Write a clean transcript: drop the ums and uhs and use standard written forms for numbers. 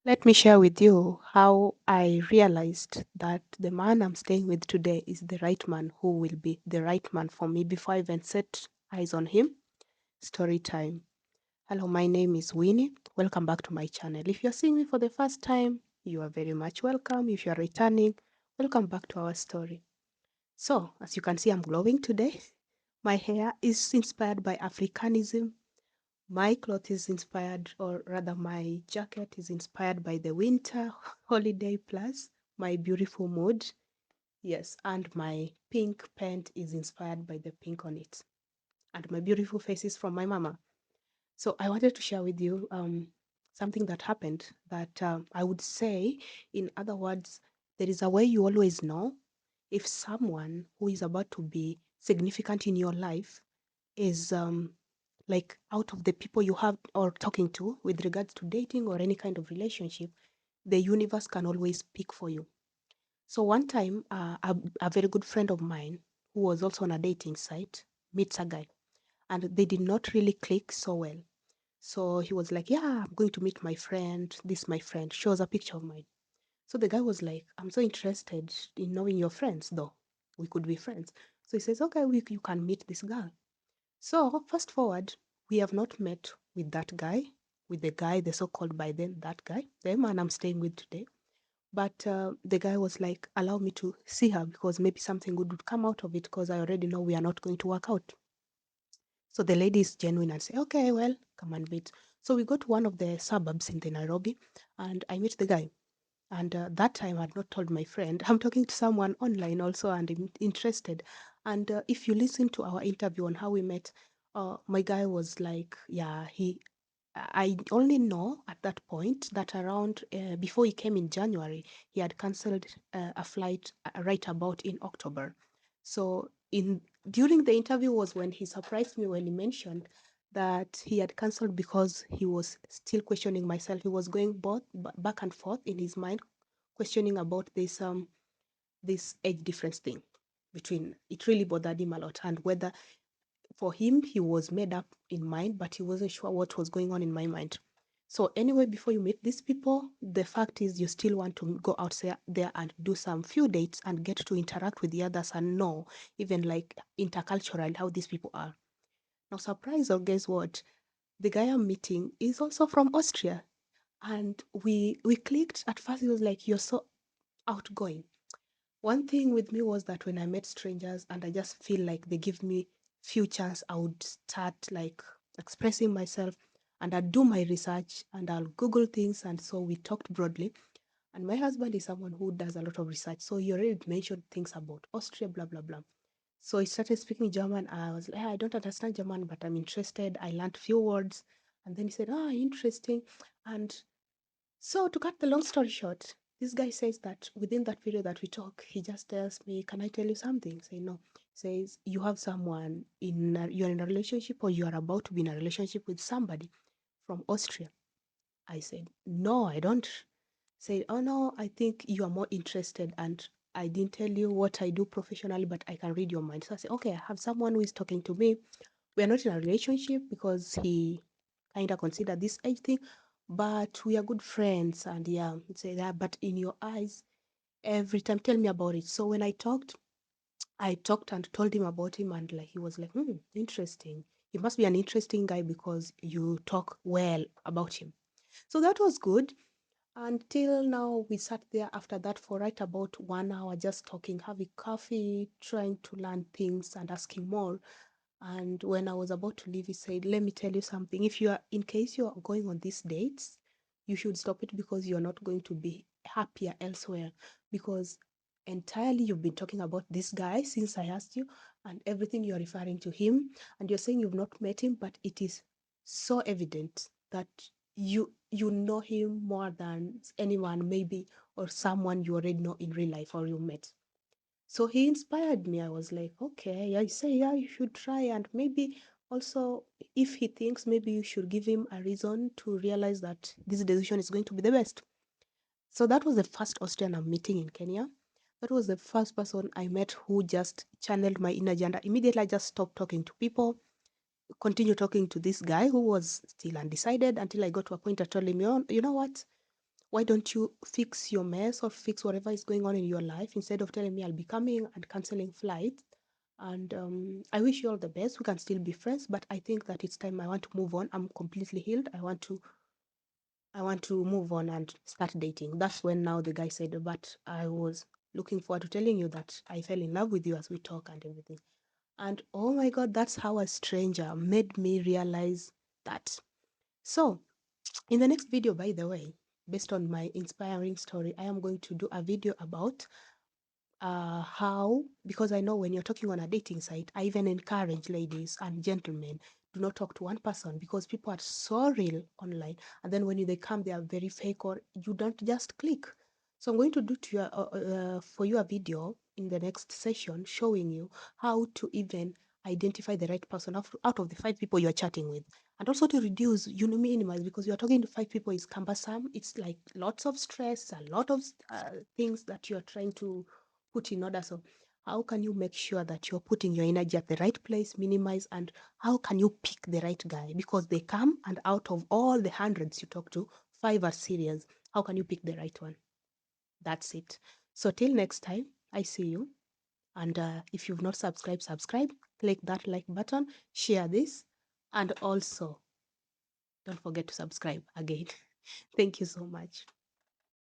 Let me share with you how I realized that the man I'm staying with today is the right man who will be the right man for me before I even set eyes on him. Story time. Hello, my name is Winnie. Welcome back to my channel. If you're seeing me for the first time, you are very much welcome. If you're returning, welcome back to our story. So, as you can see, I'm glowing today. My hair is inspired by Africanism. My cloth is inspired, or rather, my jacket is inspired by the winter holiday plus my beautiful mood. Yes, and my pink pant is inspired by the pink on it. And my beautiful face is from my mama. So I wanted to share with you something that happened that I would say, in other words, there is a way you always know if someone who is about to be significant in your life is like out of the people you have or talking to with regards to dating or any kind of relationship, the universe can always speak for you. So one time, a very good friend of mine who was also on a dating site meets a guy, and they did not really click so well. So he was like, "Yeah, I'm going to meet my friend. This my friend." Shows a picture of mine. So the guy was like, "I'm so interested in knowing your friends, though. We could be friends." So he says, "Okay, you can meet this girl." So, fast forward, we have not met with that guy, with the guy, the so called by then, that guy, the man I'm staying with today. But the guy was like, allow me to see her because maybe something good would come out of it because I already know we are not going to work out. So the lady is genuine and say, okay, well, come and meet. So we go to one of the suburbs in the Nairobi and I meet the guy. And that time I had not told my friend. I'm talking to someone online also and I'm interested. And if you listen to our interview on how we met, my guy was like, yeah, I only know at that point that around before he came in January, he had cancelled a flight right about in October. So in during the interview was when he surprised me when he mentioned that he had cancelled because he was still questioning myself. He was going both back and forth in his mind, questioning about this age difference thing between it really bothered him a lot and whether for him he was made up in mind but he wasn't sure what was going on in my mind. So anyway, before you meet these people, the fact is you still want to go out there and do some few dates and get to interact with the others and know even like intercultural how these people are. Now surprise or guess what, the guy I'm meeting is also from Austria, and we clicked. At first he was like, you're so outgoing. One thing with me was that when I met strangers and I just feel like they give me few chance, I would start like expressing myself and I'd do my research and I'll Google things. And so we talked broadly. And my husband is someone who does a lot of research. So he already mentioned things about Austria, blah, blah, blah. So he started speaking German. I was like, I don't understand German, but I'm interested. I learned few words. And then he said, interesting. And so, to cut the long story short, this guy says that within that period that we talk, he just tells me, "Can I tell you something?" Say no. Says you have someone you're in a relationship or you are about to be in a relationship with somebody from Austria. I said, "No, I don't." Say, "Oh no, I think you are more interested and I didn't tell you what I do professionally, but I can read your mind." So I said, "Okay, I have someone who is talking to me. We are not in a relationship because he kind of considered this age thing, but we are good friends." And yeah, say that, but in your eyes, every time, tell me about it. So when I talked and told him about him, and like he was like, interesting. He must be an interesting guy because you talk well about him. So that was good. Until now, we sat there after that for right about 1 hour, just talking, having coffee, trying to learn things and asking more. And when I was about to leave, he said, "Let me tell you something. If you are, in case you are going on these dates, you should stop it because you're not going to be happier elsewhere. Because entirely you've been talking about this guy since I asked you, and everything you're referring to him, and you're saying you've not met him, but it is so evident that you know him more than anyone, maybe, or someone you already know in real life or you met." So he inspired me. I was like, okay, I say, yeah, you should try. And maybe also, if he thinks maybe you should give him a reason to realize that this decision is going to be the best. So that was the first Austrian I'm meeting in Kenya. That was the first person I met who just channeled my inner agenda. Immediately, I just stopped talking to people, continued talking to this guy who was still undecided until I got to a point I told him, you know what? Why don't you fix your mess or fix whatever is going on in your life instead of telling me I'll be coming and canceling flights? And I wish you all the best. We can still be friends, but I think that it's time I want to move on. I'm completely healed. I want to move on and start dating. That's when now the guy said, but I was looking forward to telling you that I fell in love with you as we talk and everything. And oh my God, that's how a stranger made me realize that. So, in the next video, by the way, based on my inspiring story, I am going to do a video about how, because I know when you're talking on a dating site, I even encourage ladies and gentlemen, do not talk to one person because people are so real online, and then when they come they are very fake, or you don't just click. So I'm going to do to for you a video in the next session showing you how to even identify the right person out of the 5 people you're chatting with, and also to reduce, minimize, because you're talking to 5 people is cumbersome. It's like lots of stress, a lot of things that you're trying to put in order. So how can you make sure that you're putting your energy at the right place, minimize, and how can you pick the right guy? Because they come, and out of all the hundreds you talk to, 5 are serious. How can you pick the right one? That's it. So till next time, I see you. And if you've not subscribed, subscribe, click that like button, share this, and also don't forget to subscribe again. Thank you so much.